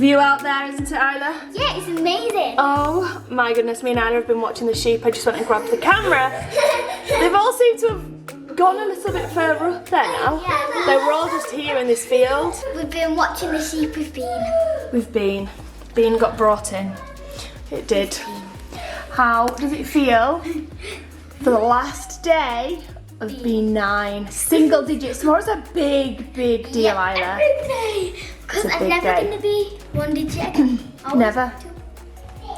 view out there, isn't it, Isla? Yeah, it's amazing. Oh my goodness, me and Isla have been watching the sheep. I just went and grabbed the camera. They've all seemed to have gone a little bit further up there now. Yeah. They were all just here in this field. We've been watching the sheep with Bean. Bean got brought in. It did. How does it feel for the last day of being 9? Single digits. Tomorrow's a big, big deal, Isla. Because It's a I'm big never day. going to be 1 digit again. Always Never. 2.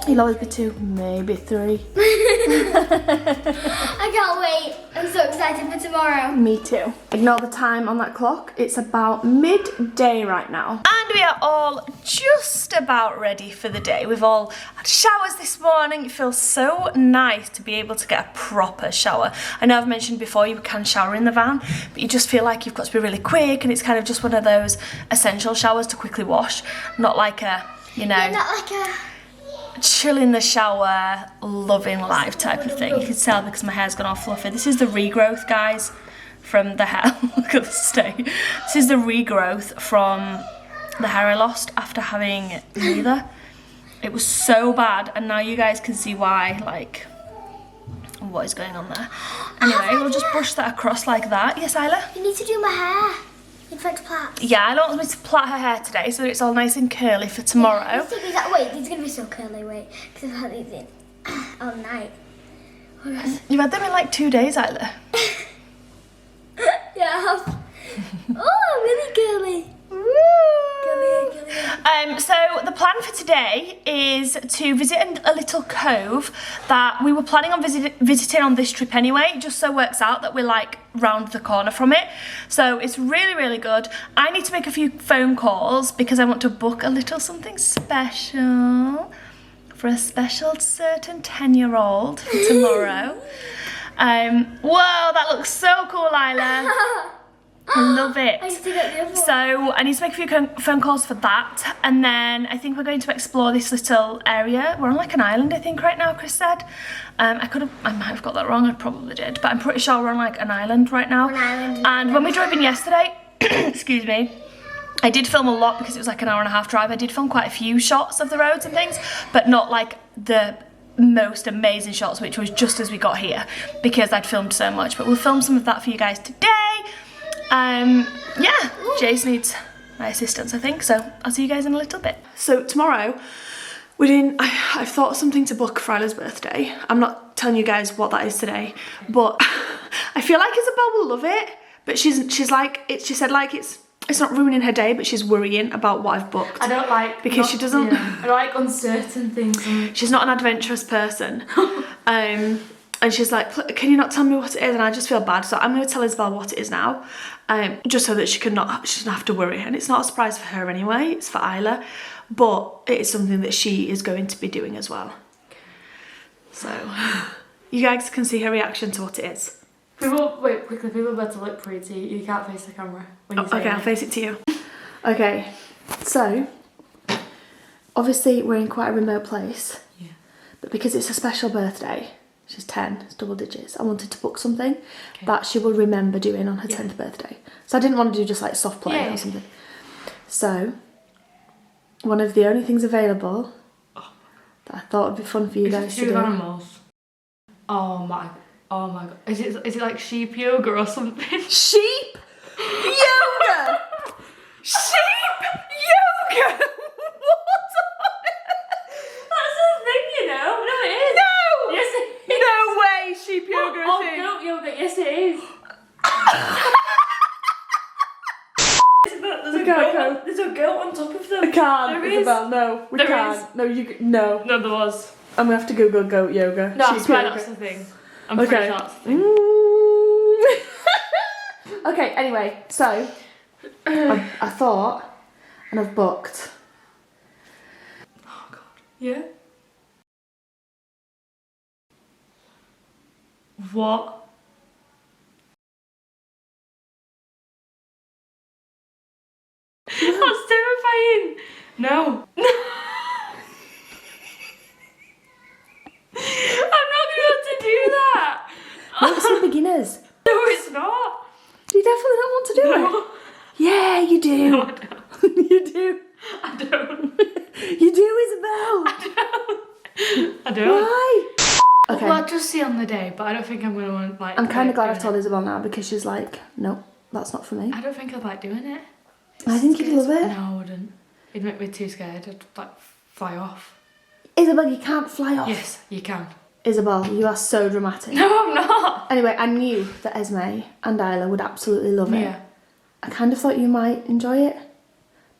You'll always be 2, maybe 3. I can't wait. I'm so excited for tomorrow. Me too. Ignore the time on that clock. It's about midday right now. And we are all just about ready for the day. We've all had showers this morning. It feels so nice to be able to get a proper shower. I know I've mentioned before you can shower in the van, but you just feel like you've got to be really quick, and it's kind of just one of those essential showers to quickly wash. Not like a, you know... Yeah, not like a... chill in the shower, loving life type of thing. You can tell because my hair's gone all fluffy. This is the regrowth, guys, from the hair. Look at the state. This is the regrowth from the hair I lost after having neither. It was so bad, and now you guys can see why, like, what is going on there. Anyway, we'll just brush that across like that. Yes, Isla? You need to do my hair in French plaits. Yeah, I want me to plait her hair today so that it's all nice and curly for tomorrow. Wait, these are going to be so curly, wait. Because I've had these in all night. You've had them in like 2 days, Isla. Yeah, I have. Oh, really curly. So the plan for today is to visit a little cove that we were planning on visiting on this trip anyway. It just so works out that we're like round the corner from it. So it's really, really good. I need to make a few phone calls because I want to book a little something special for a special certain 10-year-old for tomorrow. Whoa, that looks so cool, Isla. I love it. I need to get the other one. So I need to make a few phone calls for that, and then I think we're going to explore this little area. We're on like an island, I think, right now, Chris said. I might have got that wrong, I probably did, but I'm pretty sure we're on like an island right now. An island. And when we drove in yesterday, excuse me, I did film a lot because it was like an hour-and-a-half drive. I did film quite a few shots of the roads and things, but not like the most amazing shots, which was just as we got here, because I'd filmed so much. But we'll film some of that for you guys today. Yeah, Jace needs my assistance, I think, so I'll see you guys in a little bit. So tomorrow, I've thought of something to book for Isla's birthday. I'm not telling you guys what that is today, but I feel like Isabelle will love it, but she said like it's not ruining her day, but she's worrying about what I've booked. I don't like... Because she doesn't... Yeah, I like uncertain things. She's not an adventurous person. And she's like, can you not tell me what it is? And I just feel bad. So I'm going to tell Isabelle what it is now. Just so that she doesn't have to worry. And it's not a surprise for her anyway. It's for Isla. But it is something that she is going to be doing as well. So you guys can see her reaction to what it is. Wait, quickly, people better look pretty. You can't face the camera when you say Okay, I'll face it to you. Okay, so obviously we're in quite a remote place. Yeah. But because it's a special birthday, she's 10, it's double digits, I wanted to book something that she will remember doing on her 10th birthday. So I didn't want to do just like soft play or something. So one of the only things available that I thought would be fun for you guys to do. Animals. Oh my god. Is it like sheep yoga or something? Sheep yoga! Sheep yoga! What? That's a thing, you know. No, it is. No! Yes, it is. No way, sheep yoga is a thing. goat yoga. Yes, it is. There's a goat on top of them. I can't, There is. Isabelle, no. We There can't. is. No. No, there was. I'm gonna have to Google goat yoga. No, I sheep swear yoga. that's the thing. I'm pretty sure that's the thing. Okay, anyway, so I thought, and I've booked. Oh god. Yeah? What? That's terrifying. No. I'm not going to be able to do that. No, it's for beginners. No, it's not. Do you definitely not want to do No. it? Yeah, you do. No, I don't. You do. I don't. I don't. Why? Okay. Well, I'll just see on the day, but I don't think I'm going to want like... I'm kind of glad I've told Isabelle now because she's like, no, that's not for me. I don't think I'd like doing it. I think you'd love it. No, I wouldn't. It'd make me too scared. I'd like fly off. Isabelle, you can't fly off. Yes, you can. Isabelle, you are so dramatic. No, I'm not. Anyway, I knew that Esme and Isla would absolutely love it. Yeah. I kind of thought you might enjoy it,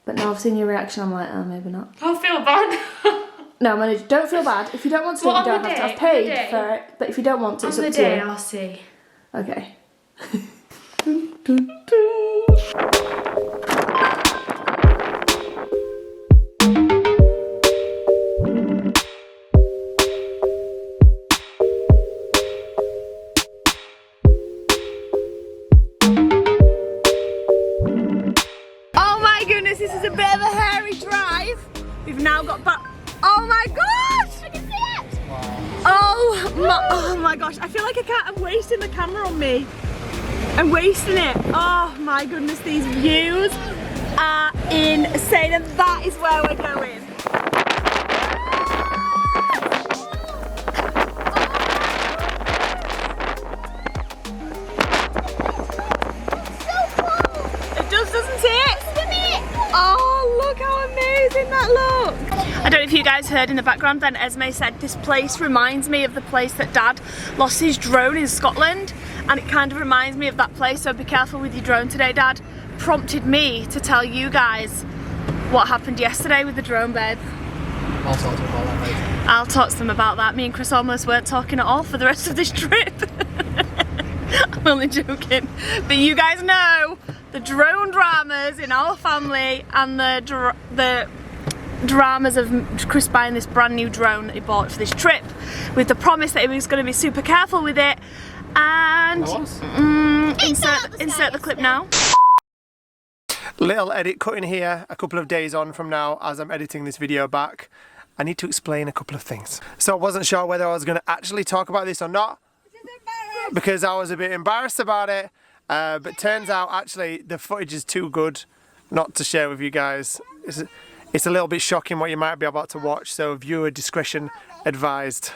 but now I've seen your reaction, I'm like, oh, maybe not. I feel bad. No, I'm gonna, don't feel bad. If you don't want to do it, you don't have to. I've paid for it, but if you don't want to, it's up to you. On the day, I'll see. Okay. Oh my goodness, this is a bit of a hairy drive. We've now got back. Oh my gosh! I can see it! Oh my gosh, I feel like I'm wasting the camera on me. I'm wasting it. Oh my goodness, these views are insane, and that is where we're going. It does, doesn't it? Oh, look how amazing that looks. I don't know if you guys heard in the background then Esme said this place reminds me of the place that Dad lost his drone in Scotland, and it kind of reminds me of that place, so be careful with your drone today. Dad prompted me to tell you guys what happened yesterday with the drone, babe. I'll talk to them about that later. I'll talk to them about that. Me and Chris almost weren't talking at all for the rest of this trip. I'm only joking. But you guys know the drone dramas in our family and the dramas of Chris buying this brand new drone that he bought for this trip with the promise that he was going to be super careful with it. And insert the clip now. Little edit cut in here a couple of days on from now as I'm editing this video back. I need to explain a couple of things. So I wasn't sure whether I was going to actually talk about this or not because I was a bit embarrassed about it, but turns out actually the footage is too good not to share with you guys. It's a little bit shocking what you might be about to watch, so viewer discretion advised.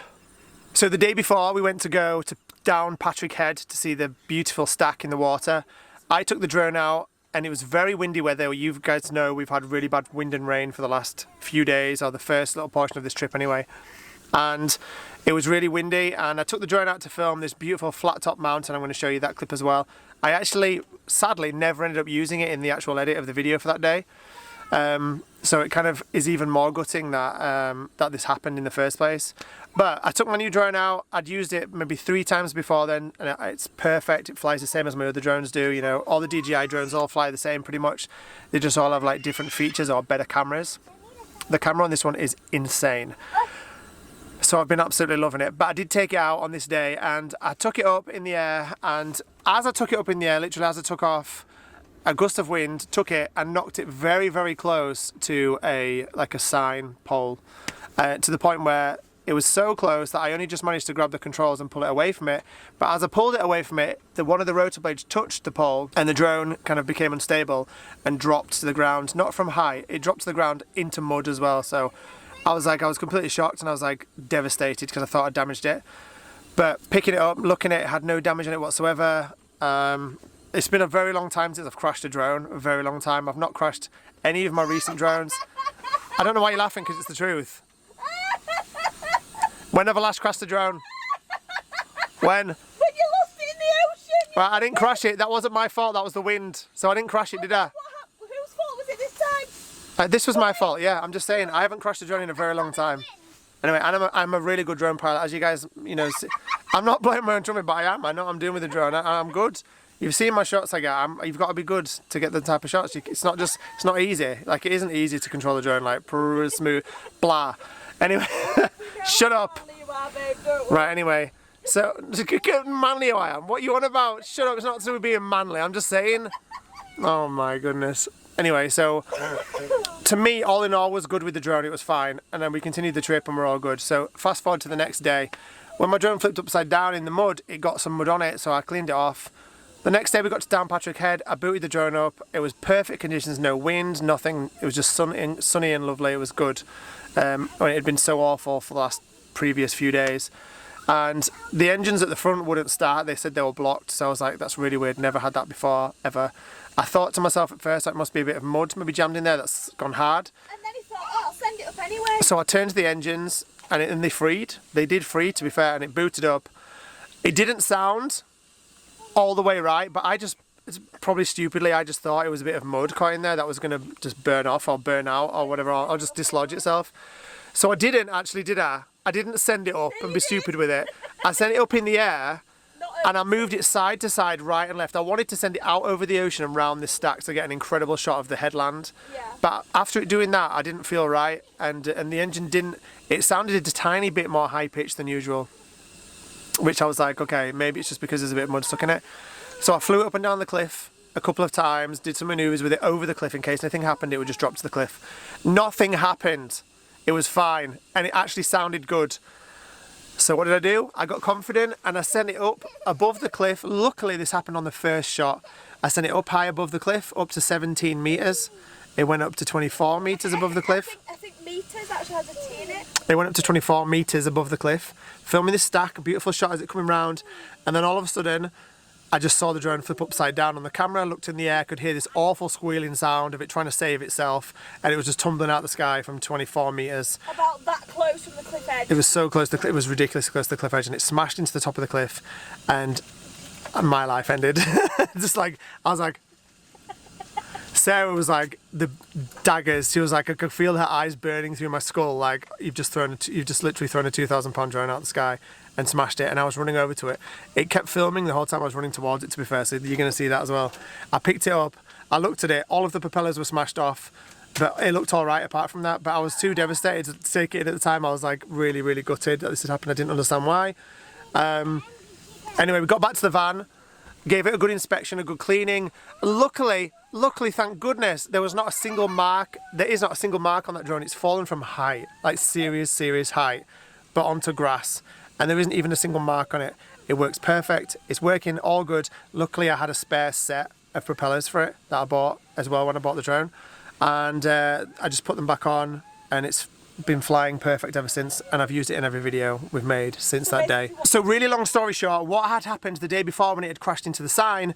So the day before we went to go down Patrick Head to see the beautiful stack in the water. I took the drone out and it was very windy weather. You guys know we've had really bad wind and rain for the last few days, or the first little portion of this trip anyway. And it was really windy, and I took the drone out to film this beautiful flat top mountain. I'm going to show you that clip as well. I actually, sadly, never ended up using it in the actual edit of the video for that day. So it kind of is even more gutting that that this happened in the first place. But I took my new drone out. I'd used it maybe 3 times before then, and it's perfect. It flies the same as my other drones do. You know, all the DJI drones all fly the same pretty much. They just all have like different features or better cameras. The camera on this one is insane. So I've been absolutely loving it. But I did take it out on this day, and I took it up in the air, and as I took it up in the air, literally as I took off, a gust of wind took it and knocked it very, very close to a sign pole, to the point where it was so close that I only just managed to grab the controls and pull it away from it. But as I pulled it away from it, one of the rotor blades touched the pole, and the drone kind of became unstable and dropped to the ground. Not from height, it dropped to the ground into mud as well. So I was completely shocked, and I was like devastated because I thought I damaged it. But picking it up, looking at it, had no damage on it whatsoever. It's been a very long time since I've crashed a drone, a very long time. I've not crashed any of my recent drones. I don't know why you're laughing, because it's the truth. When have I last crashed a drone? When? When you lost it in the ocean! Well, I didn't crash it, that wasn't my fault, that was the wind. So I didn't crash it, did I? Whose fault was it this time? This was my fault, yeah. I'm just saying, I haven't crashed a drone in a very long time. Anyway, and I'm a really good drone pilot, as you guys, you know, see. I'm not blowing my own trumpet, but I am. I know what I'm doing with the drone. I'm good. You've seen my shots I get. You've got to be good to get the type of shots. It's not easy. Like, it isn't easy to control the drone, like, smooth, blah. Anyway, shut up. Right, anyway. So, manly I am. What you on about? Shut up, it's not to do with being manly. I'm just saying. Oh my goodness. Anyway, so, to me, all in all, was good with the drone. It was fine. And then we continued the trip and we're all good. So, fast forward to the next day. When my drone flipped upside down in the mud, it got some mud on it, so I cleaned it off. The next day we got to Downpatrick Head. I booted the drone up. It was perfect conditions, no wind, nothing. It was just sunny and lovely. It was good. It had been so awful for the last previous few days. And the engines at the front wouldn't start. They said they were blocked. So I was like, that's really weird. Never had that before, ever. I thought to myself at first, it must be a bit of mud maybe jammed in there that's gone hard. And then he thought, oh, I'll send it up anyway. So I turned to the engines and they freed. They did free, to be fair, and it booted up. It didn't sound all the way right, but probably stupidly, I just thought it was a bit of mud caught in there that was going to just burn off or burn out or whatever, or just dislodge itself. So I didn't actually, did I? I didn't send it up and be stupid with it. I sent it up in the air and I moved it side to side, right and left. I wanted to send it out over the ocean and round this stack to get an incredible shot of the headland. Yeah. But after it doing that, I didn't feel right, and the engine didn't, it sounded a tiny bit more high pitched than usual. Which I was like, okay, maybe it's just because there's a bit of mud stuck in it. So I flew up and down the cliff a couple of times, did some manoeuvres with it over the cliff in case anything happened, it would just drop to the cliff. Nothing happened. It was fine, and it actually sounded good. So what did I do? I got confident and I sent it up above the cliff. Luckily, this happened on the first shot. I sent it up high above the cliff, up to 17 metres. It went up to 24 metres above the cliff. I think metres actually has a T in it. It went up to 24 metres above the cliff. Filming this stack, a beautiful shot as it coming round, and then all of a sudden I just saw the drone flip upside down on the camera, looked in the air, could hear this awful squealing sound of it trying to save itself, and it was just tumbling out the sky from 24 metres. About that close from the cliff edge. It was so close, it was ridiculously close to the cliff edge, and it smashed into the top of the cliff, and my life ended. Just like, I was like, Sarah was like, the daggers. She was like, I could feel her eyes burning through my skull. Like, you've just literally thrown a 2,000-pound drone out the sky and smashed it. And I was running over to it. It kept filming the whole time I was running towards it, to be fair. So you're going to see that as well. I picked it up. I looked at it. All of the propellers were smashed off. But it looked all right apart from that. But I was too devastated to take it in at the time. I was like really, really gutted that this had happened. I didn't understand why. Anyway, we got back to the van. Gave it a good inspection, a good cleaning. Luckily, thank goodness, there was not a single mark. There is not a single mark on that drone. It's fallen from height, like serious height, but onto grass. And there isn't even a single mark on it. It works perfect. It's working all good. Luckily, I had a spare set of propellers for it that I bought as well when I bought the drone. And I just put them back on, and it's been flying perfect ever since, and I've used it in every video we've made since that day. So really long story short, what had happened the day before when it had crashed into the sign,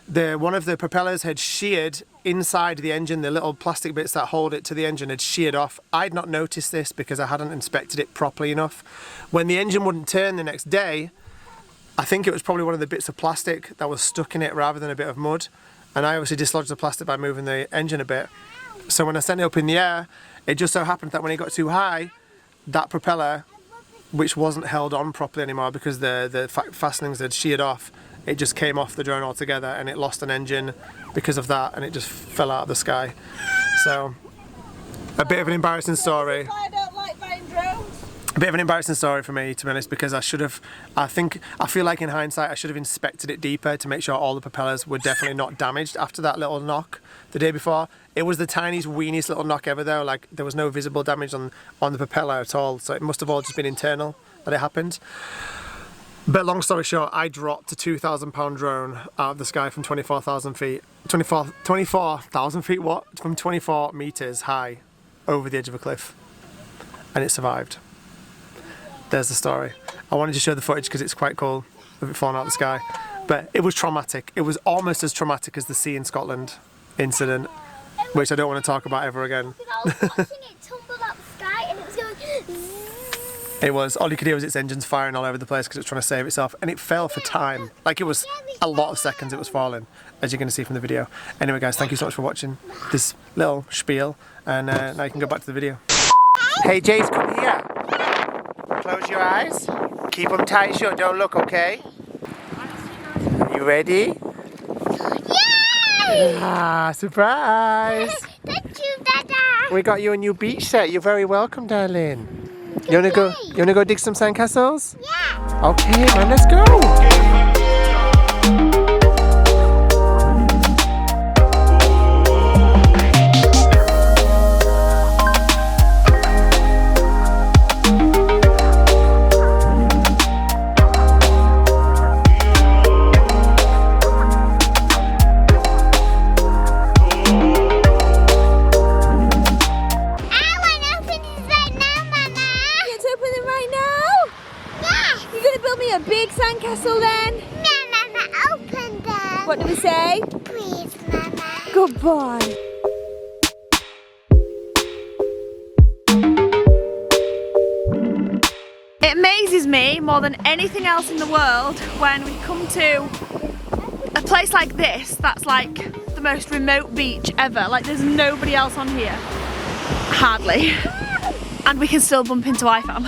one of the propellers had sheared inside the engine. The little plastic bits that hold it to the engine had sheared off. I'd not noticed this because I hadn't inspected it properly enough. When the engine wouldn't turn the next day, I think it was probably one of the bits of plastic that was stuck in it rather than a bit of mud, and I obviously dislodged the plastic by moving the engine a bit. So when I sent it up in the air, it just so happened that when it got too high, that propeller, which wasn't held on properly anymore because the fastenings had sheared off, it just came off the drone altogether, and it lost an engine because of that, and it just fell out of the sky. So, a bit of an embarrassing story. That's why I don't like buying drones. A bit of an embarrassing story for me, to be honest, because I feel like in hindsight I should have inspected it deeper to make sure all the propellers were definitely not damaged after that little knock the day before. It was the tiniest, weeniest little knock ever though, like there was no visible damage on the propeller at all, so it must have all just been internal that it happened. But long story short, I dropped a 2,000-pound drone out of the sky from 24,000 feet. 24,000 feet what? From 24 metres high over the edge of a cliff. And it survived. There's the story. I wanted to show the footage because it's quite cool of it falling out of the sky. But it was traumatic. It was almost as traumatic as the Sea in Scotland incident, which I don't want to talk about ever again. I was watching it tumble out the sky and it was going It was, all you could hear was its engines firing all over the place because it was trying to save itself, and it fell for time. Like it was a lot of seconds it was falling, as you're going to see from the video. Anyway guys, thank you so much for watching this little spiel, and now you can go back to the video. Hey Jace, come here. Close your eyes. Keep them tight shut, don't look, okay? You ready? Yay! Ah, surprise! Thank you, Dada! We got you a new beach set. You're very welcome, darling. You wanna go dig some sandcastles? Yeah! Okay, man, let's go! a big sandcastle then? Yeah, Mama, open them. What do we say? Please, Mama. Goodbye. It amazes me more than anything else in the world when we come to a place like this that's like the most remote beach ever. Like there's nobody else on here. Hardly. And we can still bump into IFAM.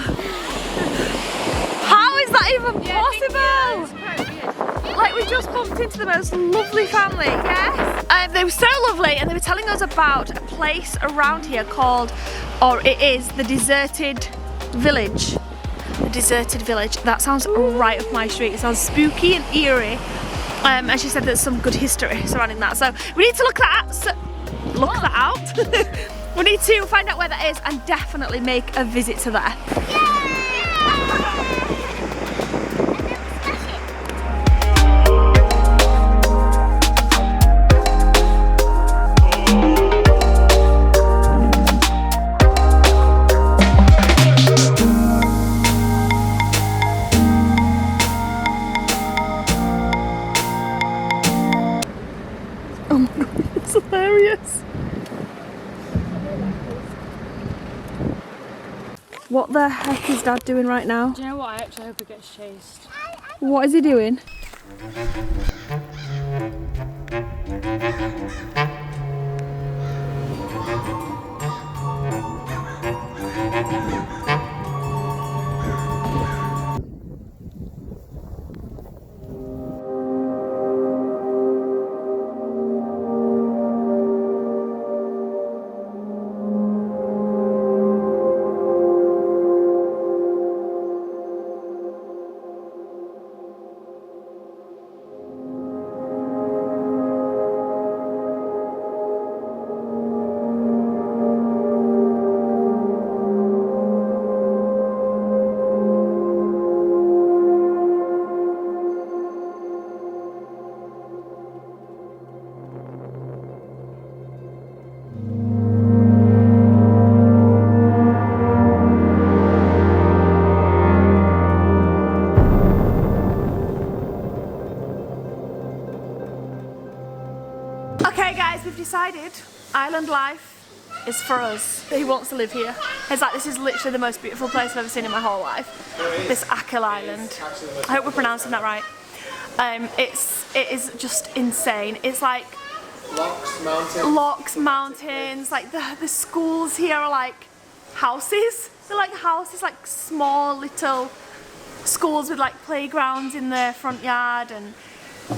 How is that even possible? Like we just bumped into the most lovely family. Yes. They were so lovely and they were telling us about a place around here called, or it is, the Deserted Village. The Deserted Village. That sounds right up my street. It sounds spooky and eerie. And she said there's some good history surrounding that. So we need to look that out. We need to find out where that is and definitely make a visit to there. Oh my god, it's hilarious. What the heck is Dad doing right now? Do you know what? I actually hope he gets chased. What is he doing? Okay guys, we've decided island life is for us. He wants to live here. It's like, this is literally the most beautiful place I've ever seen in my whole life. This Achill Island. I hope we're pronouncing that right. It is just insane. It's like Lochs, mountains, like the schools here are like houses. They're like houses, like small little schools with like playgrounds in their front yard, and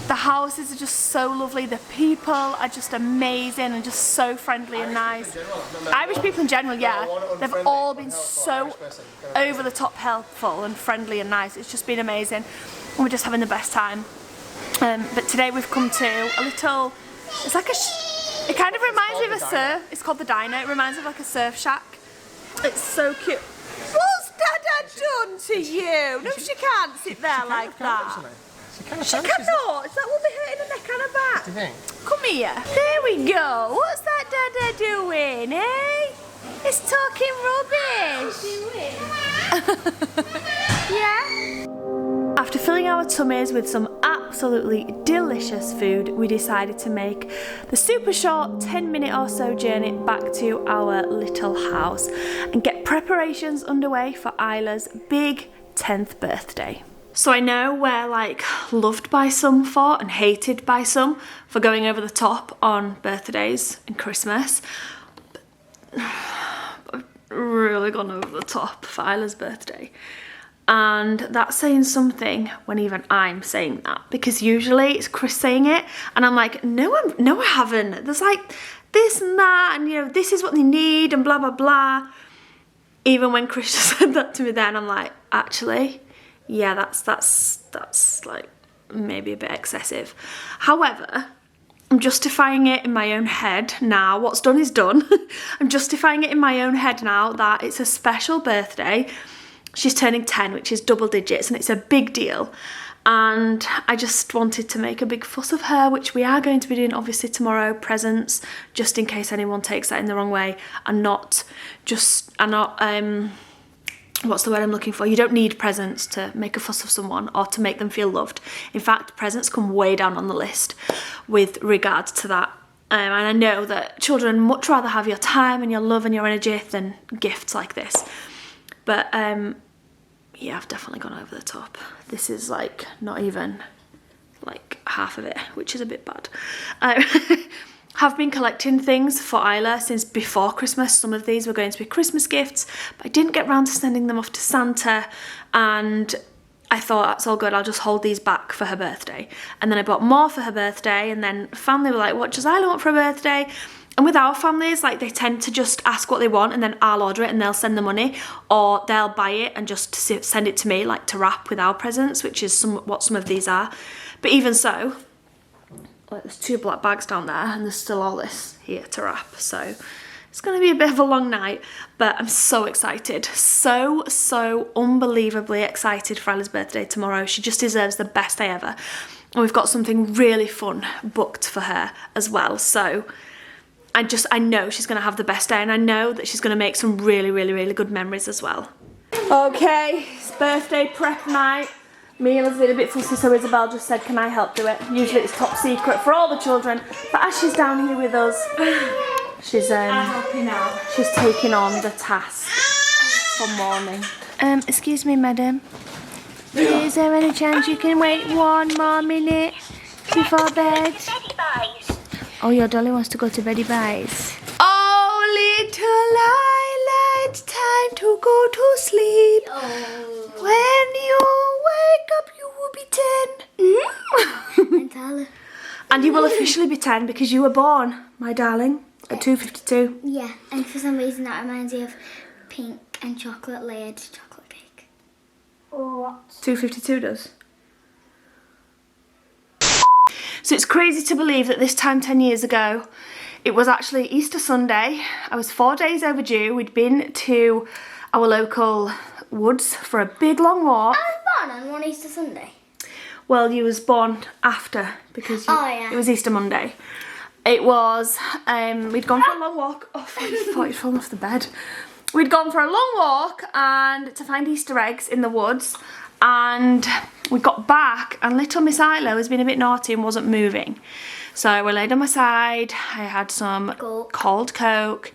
the houses are just so lovely. The people are just amazing and just so friendly and nice. Irish people in general, yeah, they've all been so over the top helpful and friendly and nice. It's just been amazing. We're just having the best time. But today we've come to a little, it's like it kind of reminds me of a surf, it's called the Diner. It reminds me of like a surf shack. It's so cute. What's Dada done to you? No, she can't sit there like that. She cannot. That will be hurting her neck and her back. Do you think? Come here. There we go. What's that Dada doing, eh? It's talking rubbish. Yeah? After filling our tummies with some absolutely delicious food, we decided to make the super short 10-minute or so journey back to our little house and get preparations underway for Isla's big 10th birthday. So I know we're like loved by some for and hated by some for going over the top on birthdays and Christmas. But I've really gone over the top for Isla's birthday. And that's saying something when even I'm saying that, because usually it's Chris saying it and I'm like, no I haven't. There's like this and that, and you know, this is what they need and blah blah blah. Even when Chris just said that to me then, I'm like, actually, yeah, that's like maybe a bit excessive. However, I'm justifying it in my own head now. What's done is done. I'm justifying it in my own head now that it's a special birthday. She's turning 10, which is double digits, and it's a big deal. And I just wanted to make a big fuss of her, which we are going to be doing obviously tomorrow, presents, just in case anyone takes that in the wrong way, and not what's the word I'm looking for? You don't need presents to make a fuss of someone or to make them feel loved. In fact, presents come way down on the list with regards to that. And I know that children much rather have your time and your love and your energy than gifts like this. But yeah, I've definitely gone over the top. This is like not even like half of it, which is a bit bad. Have been collecting things for Isla since before Christmas. Some of these were going to be Christmas gifts, but I didn't get round to sending them off to Santa, and I thought that's all good, I'll just hold these back for her birthday. And then I bought more for her birthday, and then family were like, what does Isla want for her birthday? And with our families, like, they tend to just ask what they want and then I'll order it and they'll send the money, or they'll buy it and just send it to me, like to wrap with our presents, which is what some of these are. But even so, like, there's 2 black bags down there and there's still all this here to wrap. So it's going to be a bit of a long night, but I'm so excited. So unbelievably excited for Isla's birthday tomorrow. She just deserves the best day ever. And we've got something really fun booked for her as well. So I know she's going to have the best day, and I know that she's going to make some really good memories as well. Okay, it's birthday prep night. Mila's been a bit fussy, so Isabelle just said, can I help do it? Usually it's top secret for all the children, but as she's down here with us, she's taking on the task for morning. Excuse me, madam. Is there any chance you can wait 1 more minute before bed? Oh, your dolly wants to go to beddy buys. Oh, little Isla, it's time to go to sleep. Oh. When you wake up, you will be 10. And you will officially be 10 because you were born, my darling, at 2:52. Yeah, and for some reason that reminds me of pink and chocolate layered chocolate cake. What? 2:52 does. So it's crazy to believe that this time 10 years ago, it was actually Easter Sunday. I was 4 days overdue. We'd been to our local woods for a big long walk. I was born on one Easter Sunday. Well, you was born after because it was Easter Monday. It was, we'd gone for a long walk. Oh, I thought you'd fallen off the bed. We'd gone for a long walk and to find Easter eggs in the woods, and we got back and little Miss Isla has been a bit naughty and wasn't moving. So I laid on my side, I had some cold Coke.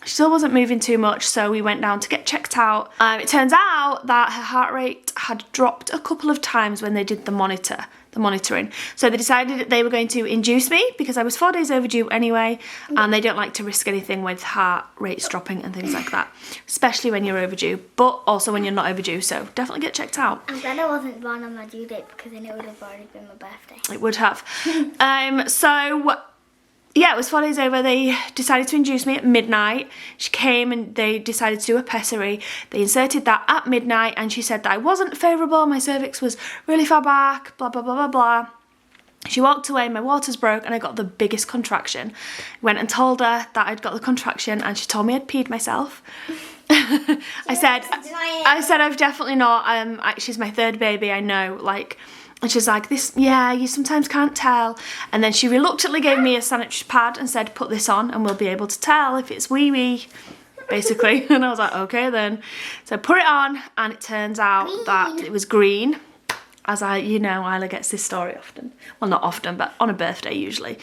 She still wasn't moving too much, so we went down to get checked out. It turns out that her heart rate had dropped a couple of times when they did the monitoring. So they decided that they were going to induce me because I was 4 days overdue anyway, and they don't like to risk anything with heart rates dropping and things like that, especially when you're overdue, but also when you're not overdue, so definitely get checked out. I'm glad I wasn't born on my due date because then it would have already been my birthday. It would have. So yeah, it was 4 days over. They decided to induce me at midnight. She came and they decided to do a pessary. They inserted that at midnight, and she said that I wasn't favourable, my cervix was really far back, blah, blah, blah, blah, blah. She walked away, my waters broke, and I got the biggest contraction. Went and told her that I'd got the contraction, and she told me I'd peed myself. I said I've definitely not. She's my 3rd baby, I know, like. And she's like, you sometimes can't tell. And then she reluctantly gave me a sanitary pad and said, put this on and we'll be able to tell if it's wee-wee, basically. And I was like, okay then. So I put it on, and it turns out that it was green. As Isla gets this story often. Well, not often, but on a birthday usually.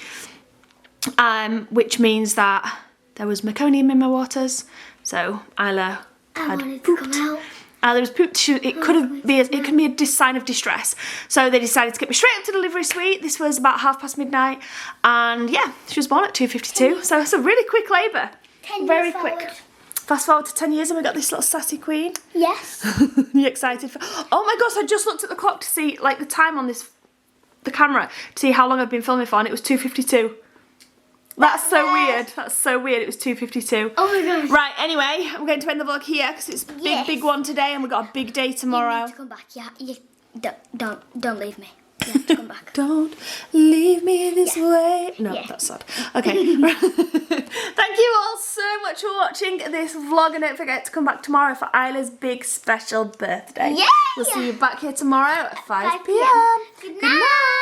Which means that there was meconium in my waters. So Isla had pooped. There was poop tissue. It could be a sign of distress. So they decided to get me straight up to delivery suite. This was about midnight, midnight, and yeah, she was born at 2:52. So it's a really quick labour. Very quick. Fast forward to 10 years and we got this little sassy queen. Yes. You excited for? Oh my gosh! I just looked at the clock to see like the time on the camera to see how long I've been filming for, and it was 2:52. That's so weird. That's so weird. It was 2:52. Oh my gosh. Right, anyway, I'm going to end the vlog here because it's a big one today and we've got a big day tomorrow. You need to come back. Yeah, don't leave me. You have to come back. Don't leave me this way. No, that's sad. Okay. Thank you all so much for watching this vlog, and don't forget to come back tomorrow for Isla's big special birthday. Yeah. We'll see you back here tomorrow at 5 p.m. Good night.